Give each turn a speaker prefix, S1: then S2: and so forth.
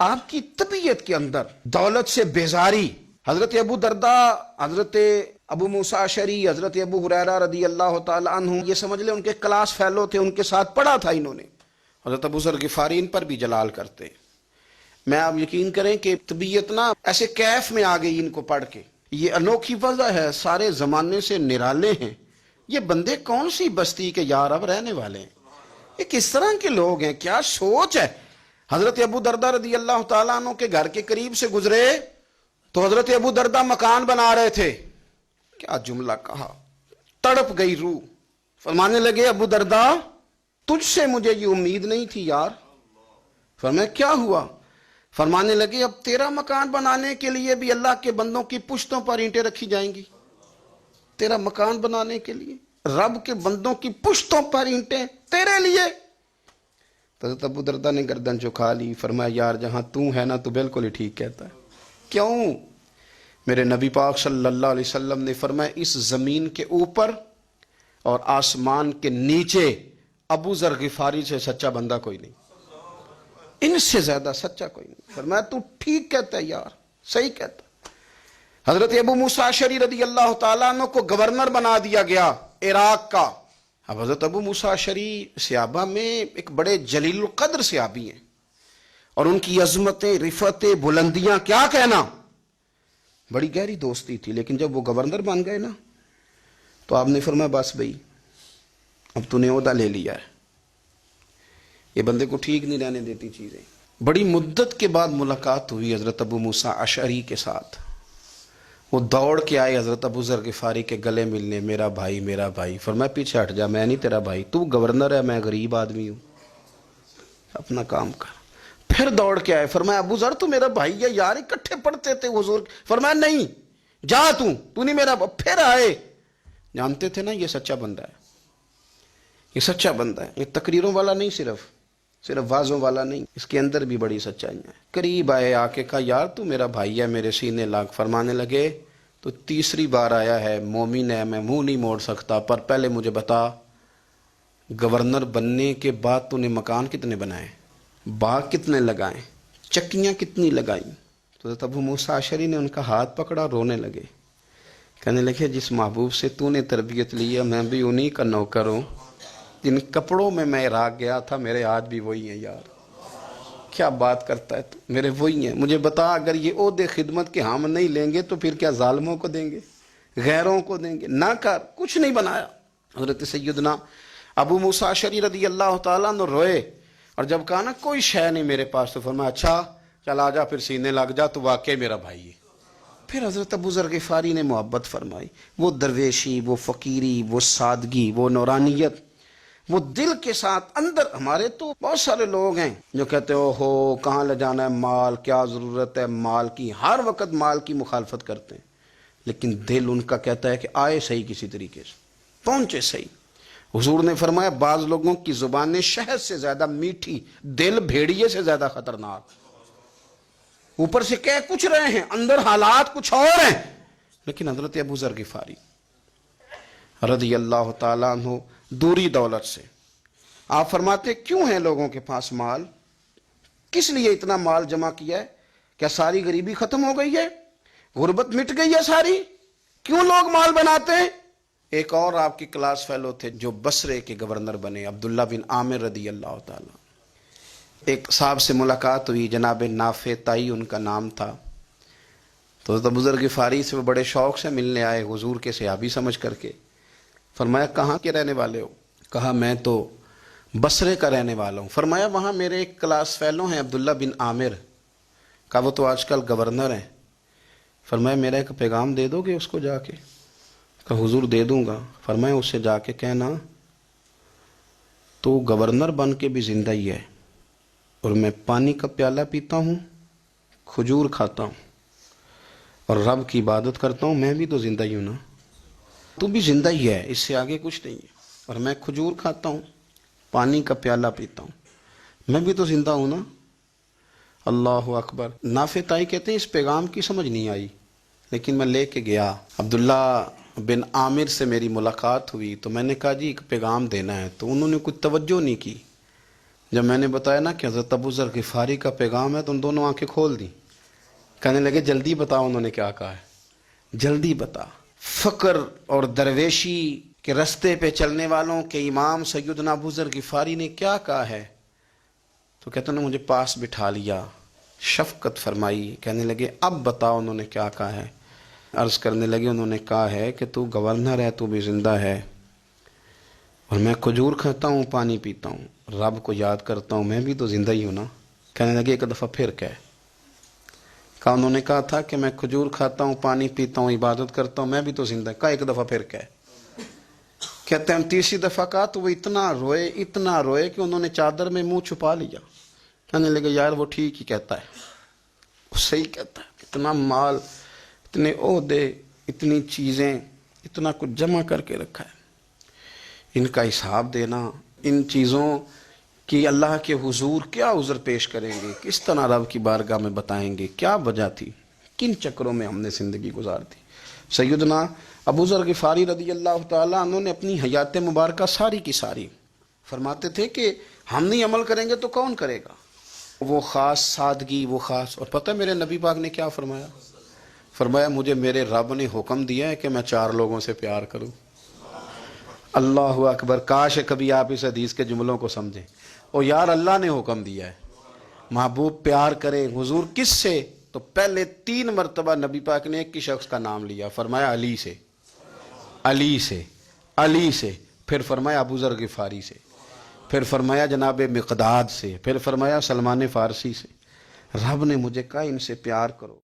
S1: آپ کی طبیعت کے اندر دولت سے بیزاری. حضرت ابو دردہ، حضرت ابو موسیٰ اشعری، حضرت ابو ہریرہ رضی اللہ تعالی عنہ، یہ سمجھ لیں ان کے کلاس فیلو تھے، ان کے ساتھ پڑھا تھا انہوں نے. حضرت ابو ذر غفاری ان پر بھی جلال کرتے. میں آپ یقین کریں کہ طبیعت نا ایسے کیف میں آ گئی ان کو پڑھ کے. یہ انوکھی وجہ ہے، سارے زمانے سے نرالے ہیں. یہ بندے کون سی بستی کے یا رب رہنے والے ہیں؟ یہ کس طرح کے لوگ ہیں؟ کیا سوچ ہے؟ حضرت ابو دردہ رضی اللہ تعالیٰ عنہ کے گھر کے قریب سے گزرے تو حضرت ابو دردہ مکان بنا رہے تھے. کیا جملہ کہا، تڑپ گئی روح. فرمانے لگے ابو دردہ تجھ سے مجھے یہ امید نہیں تھی یار. فرمایا کیا ہوا؟ فرمانے لگے اب تیرا مکان بنانے کے لیے بھی اللہ کے بندوں کی پشتوں پر اینٹیں رکھی جائیں گی. تیرا مکان بنانے کے لیے رب کے بندوں کی پشتوں پر اینٹیں تیرے لیے. حضرت ابو دردہ نے گردن جھکا لی. فرمایا یار جہاں تو ہے نا تو بالکل ہی ٹھیک کہتا ہے. کیوں؟ میرے نبی پاک صلی اللہ علیہ وسلم نے فرمایا اس زمین کے اوپر اور آسمان کے نیچے ابو ذر غفاری سے سچا بندہ کوئی نہیں، ان سے زیادہ سچا کوئی نہیں. فرمایا تو ٹھیک کہتا ہے یار، صحیح کہتا. حضرت ابو موسیٰ اشعری رضی اللہ تعالیٰ عنہ کو گورنر بنا دیا گیا عراق کا. اب حضرت ابو موسیٰ اشعری صحابہ میں ایک بڑے جلیل القدر صحابی ہیں، اور ان کی عظمتیں، رفتیں، بلندیاں کیا کہنا، بڑی گہری دوستی تھی. لیکن جب وہ گورنر بن گئے نا تو آپ نے فرمایا بس بھائی اب تو نے عہدہ لے لیا ہے، یہ بندے کو ٹھیک نہیں رہنے دیتی چیزیں. بڑی مدت کے بعد ملاقات ہوئی حضرت ابو موسیٰ اشعری کے ساتھ. وہ دوڑ کے آئے حضرت ابو ذر غفاری کے گلے ملنے، میرا بھائی میرا بھائی. فرمایا پیچھے ہٹ جا، میں نہیں تیرا بھائی، تو گورنر ہے، میں غریب آدمی ہوں، اپنا کام کر. پھر دوڑ کے آئے. فرمایا ابو ذر تو میرا بھائی ہے یار، اکٹھے پڑھتے تھے حضور. فرمایا نہیں جا، تو نہیں میرا. پھر آئے. جانتے تھے نا یہ سچا بندہ ہے، یہ سچا بندہ ہے، یہ تقریروں والا نہیں، صرف وعظوں والا نہیں، اس کے اندر بھی بڑی سچائیاں ہیں. قریب آئے، آ کے کہا یار تو میرا بھائی ہے، میرے سینے لاگ. فرمانے لگے تو تیسری بار آیا ہے، مومن ہے، میں منہ نہیں موڑ سکتا، پر پہلے مجھے بتا گورنر بننے کے بعد تو نے مکان کتنے بنائے، باغ کتنے لگائے، چکیاں کتنی لگائیں؟ تو ابو موسیٰ اشعری نے ان کا ہاتھ پکڑا، رونے لگے. کہنے لگے جس محبوب سے تو نے تربیت لی ہے میں بھی انہی کا نوکر ہوں. جن کپڑوں میں میں عراق گیا تھا میرے آج بھی وہی ہیں یار. کیا بات کرتا ہے تو، میرے وہی ہیں. مجھے بتا اگر یہ عہدے خدمت کے ہم نہیں لیں گے تو پھر کیا ظالموں کو دیں گے، غیروں کو دیں گے؟ نہ کر، کچھ نہیں بنایا. حضرت سیدنا ابو موسیٰ اشعری رضی اللہ تعالیٰ عنہ روئے، اور جب کہا نا کوئی شے نہیں میرے پاس تو فرمایا اچھا چل آ جا، پھر سینے لگ جا، تو واقعی میرا بھائی ہے. پھر حضرت ابو ذر غفاری نے محبت فرمائی. وہ درویشی، وہ فقیری، وہ سادگی، وہ نورانیت، وہ دل کے ساتھ اندر. ہمارے تو بہت سارے لوگ ہیں جو کہتے ہو کہاں لے جانا ہے مال، کیا ضرورت ہے مال کی، ہر وقت مال کی مخالفت کرتے ہیں، لیکن دل ان کا کہتا ہے کہ آئے صحیح، کسی طریقے سے پہنچے صحیح. حضور نے فرمایا بعض لوگوں کی زبانیں شہد سے زیادہ میٹھی، دل بھیڑیے سے زیادہ خطرناک. اوپر سے کہہ کچھ رہے ہیں، اندر حالات کچھ اور ہیں. لیکن حضرت ابو ذر غفاری رضی اللہ تعالیٰ عنہ دوری دولت سے. آپ فرماتے کیوں ہے لوگوں کے پاس مال، کس لیے اتنا مال جمع کیا ہے؟ کیا ساری غریبی ختم ہو گئی ہے، غربت مٹ گئی ہے ساری؟ کیوں لوگ مال بناتے ہیں؟ ایک اور آپ کی کلاس فیلو تھے جو بصرے کے گورنر بنے، عبداللہ بن عامر رضی اللہ تعالیٰ. ایک صاحب سے ملاقات ہوئی، جناب نافع تائی ان کا نام تھا. تو ابو ذر غفاری سے وہ بڑے شوق سے ملنے آئے، حضور کے صحابی سمجھ کر کے. فرمایا کہاں کے رہنے والے ہو؟ کہا میں تو بصرے کا رہنے والا ہوں. فرمایا وہاں میرے ایک کلاس فیلو ہیں عبداللہ بن عامر. کہا وہ تو آج کل گورنر ہیں. فرمایا میرا ایک پیغام دے دو گے اس کو جا کے؟ کہا حضور دے دوں گا. فرمایا اس سے جا کے کہنا تو گورنر بن کے بھی زندہ ہی ہے، اور میں پانی کا پیالہ پیتا ہوں، کھجور کھاتا ہوں اور رب کی عبادت کرتا ہوں، میں بھی تو زندہ ہی ہوں نا، تو بھی زندہ ہی ہے، اس سے آگے کچھ نہیں ہے. اور میں کھجور کھاتا ہوں، پانی کا پیالہ پیتا ہوں، میں بھی تو زندہ ہوں نا. اللہ اکبر. نافع تائی کہتے ہیں اس پیغام کی سمجھ نہیں آئی، لیکن میں لے کے گیا. عبداللہ بن عامر سے میری ملاقات ہوئی تو میں نے کہا جی ایک پیغام دینا ہے، تو انہوں نے کچھ توجہ نہیں کی. جب میں نے بتایا نا کہ حضرت ابو ذر غفاری کا پیغام ہے تو ان دونوں آنکھیں کھول دیں. کہنے لگے جلدی بتاؤ انہوں نے کیا کہا ہے, جلدی بتا. فقر اور درویشی کے رستے پہ چلنے والوں کے امام سیدنا ابو ذر غفاری نے کیا کہا ہے؟ تو کہتے ہیں مجھے پاس بٹھا لیا, شفقت فرمائی. کہنے لگے اب بتاؤ انہوں نے کیا کہا ہے. عرض کرنے لگے انہوں نے کہا ہے کہ تو گورنر ہے, تو بھی زندہ ہے, اور میں کھجور کھاتا ہوں, پانی پیتا ہوں, رب کو یاد کرتا ہوں, میں بھی تو زندہ ہی ہوں نا. کہنے لگے ایک دفعہ پھر کہا انہوں نے کہا تھا کہ میں کھجور کھاتا ہوں, پانی پیتا ہوں, عبادت کرتا ہوں, میں بھی تو زندہ. کہا ایک دفعہ پھر کہتے ہیں تیسری دفعہ کہا تو وہ اتنا روئے کہ انہوں نے چادر میں منہ چھپا لیا. کہنے لگے یار وہ ٹھیک ہی کہتا ہے, وہ صحیح کہتا ہے. اتنا مال, اتنے عہدے, اتنی چیزیں, اتنا کچھ جمع کر کے رکھا ہے, ان کا حساب دینا, ان چیزوں کی اللہ کے حضور کیا عذر پیش کریں گے, کس طرح رب کی بارگاہ میں بتائیں گے, کیا وجہ تھی, کن چکروں میں ہم نے زندگی گزار دی. سیدنا ابو ذر غفاری رضی اللہ تعالیٰ عنہ نے اپنی حیات مبارکہ ساری کی ساری فرماتے تھے کہ ہم نہیں عمل کریں گے تو کون کرے گا. وہ خاص سادگی, وہ خاص. اور پتہ میرے نبی پاک نے کیا فرمایا؟ فرمایا مجھے میرے رب نے حکم دیا ہے کہ میں 4 لوگوں سے پیار کروں. اللہ اکبر. کاش کبھی آپ اس حدیث کے جملوں کو سمجھیں. اور یار اللہ نے حکم دیا ہے محبوب پیار کرے. حضور کس سے؟ تو پہلے 3 مرتبہ نبی پاک نے ایک ہی شخص کا نام لیا. فرمایا علی سے, علی سے, علی سے. پھر فرمایا ابو ذر غفاری سے. پھر فرمایا جناب مقداد سے. پھر فرمایا سلمان فارسی سے. رب نے مجھے کہا ان سے پیار کرو.